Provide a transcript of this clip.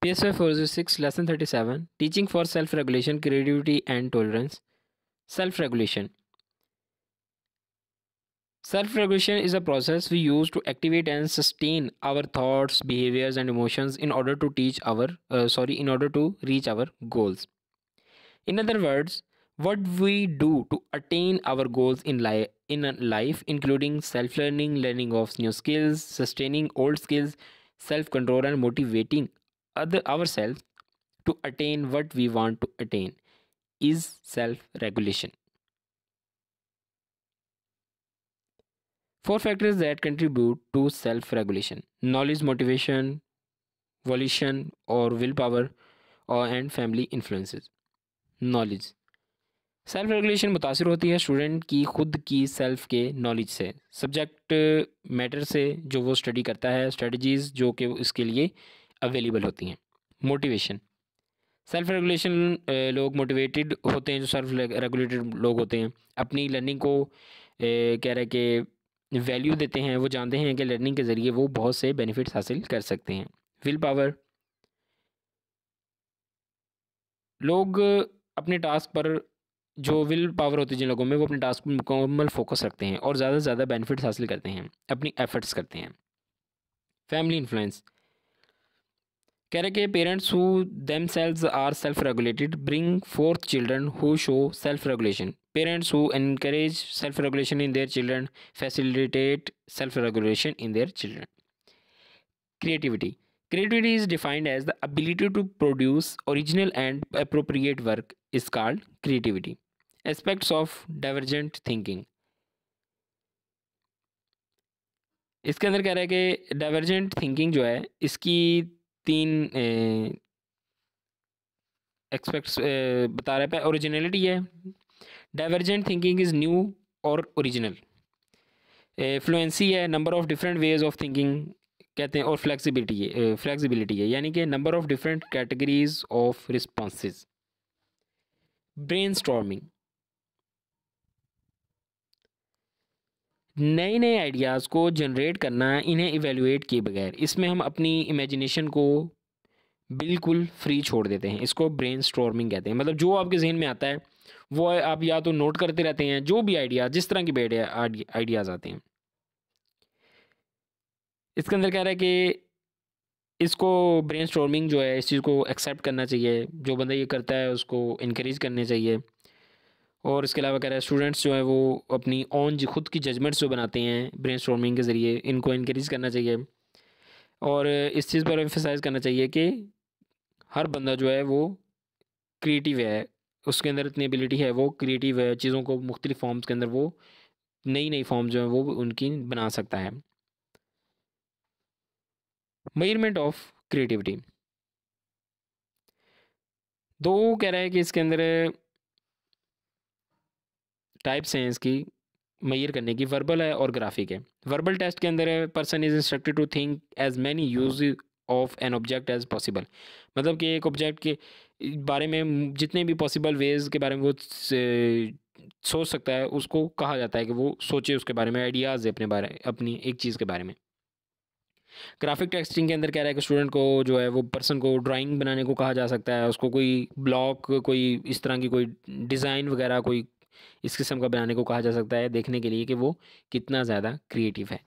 PSY 406 Lesson 37 Teaching for Self-Regulation, Creativity and Tolerance. Self-regulation. Self-regulation is a process we use to activate and sustain our thoughts, behaviors and emotions in order to reach our goals. In other words, what we do to attain our goals in life, including self-learning, learning of new skills, sustaining old skills, self-control and motivating ourselves to attain what we want to attain, is self-regulation. Four factors that contribute to self-regulation: knowledge, motivation, volition or willpower, and family influences. Knowledge. Self regulation मुतासर होती है student की खुद की self के knowledge से, subject matter से जो वो स्टडी करता है, स्ट्रेटजीज़ जो कि इसके लिए अवेलेबल होती हैं. मोटिवेशन. सेल्फ रेगुलेशन लोग मोटिवेटेड होते हैं, जो सेल्फ रेगुलेटेड लोग होते हैं अपनी लर्निंग को कह रहे कि वैल्यू देते हैं, वो जानते हैं कि लर्निंग के ज़रिए वो बहुत से बेनिफिट्स हासिल कर सकते हैं. Will power. लोग अपने टास्क पर जो विल पावर होती है जिन लोगों में, वो अपने टास्क पर मुकम्मल फोकस रखते हैं और ज़्यादा से ज़्यादा बेनिफिट्स हासिल करते हैं, अपनी एफर्ट्स करते हैं. Family influence. कह रहे कि parents who themselves are self regulated bring forth children who show self regulation. Parents who encourage self regulation in their children facilitate self regulation in their children. Creativity. Creativity is defined as the ability to produce original and appropriate work is called creativity. Aspects of divergent thinking. इसके अंदर कह रहा है कि divergent thinking जो है इसकी तीन एक्सपेक्ट्स बता रहा है. ओरिजिनलिटी है. डाइवर्जेंट थिंकिंग इज़ न्यू और ओरिजिनल. फ्लुएंसी है, number of different ways of thinking कहते हैं. और फ्लेक्सिबिलिटी है यानी कि number of different categories of responses. Brain storming. नए नए आइडियाज़ को जनरेट करना, इन्हें इवेलुएट किए बगैर. इसमें हम अपनी इमेजिनेशन को बिल्कुल फ्री छोड़ देते हैं. इसको ब्रेन स्टॉर्मिंग कहते हैं. मतलब जो आपके जहन में आता है वो आप या तो नोट करते रहते हैं, जो भी आइडिया, जिस तरह की आइडियाज़ आते हैं. इसके अंदर कह रहा है कि इसको ब्रेन स्टॉर्मिंग जो है, इस चीज़ को एक्सेप्ट करना चाहिए. जो बंदा ये करता है उसको इनक्रेज करने चाहिए. और इसके अलावा कह रहा है स्टूडेंट्स जो है वो अपनी खुद की जजमेंट्स जो बनाते हैं ब्रेन स्टॉर्मिंग के ज़रिए, इनको इनक्रेज करना चाहिए. और इस चीज़ पर एम्फेसाइज करना चाहिए कि हर बंदा जो है वो क्रिएटिव है, उसके अंदर इतनी एबिलिटी है, वो क्रिएटिव है, चीज़ों को मुख्तलिफ फॉर्म्स के अंदर वो नई नई फॉर्म जो है वो उनकी बना सकता है. Measurement of creativity. दो कह रहा है कि इसके अंदर टाइप्स हैं इसकी मेजर करने की, वर्बल है और ग्राफिक है. वर्बल टेस्ट के अंदर है person is instructed to think as many use of an object as possible. मतलब कि एक ऑब्जेक्ट के बारे में जितने भी पॉसिबल वेज के बारे में वो सोच सकता है, उसको कहा जाता है कि वो सोचे उसके बारे में, आइडियाज़ है अपनी एक चीज़ के बारे में. ग्राफिक टेक्सटिंग के अंदर कह रहा है कि स्टूडेंट को जो है वो पर्सन को ड्राइंग बनाने को कहा जा सकता है, उसको कोई ब्लॉक, कोई इस तरह की कोई डिज़ाइन वगैरह कोई इस किस्म का बनाने को कहा जा सकता है, देखने के लिए कि वो कितना ज़्यादा क्रिएटिव है.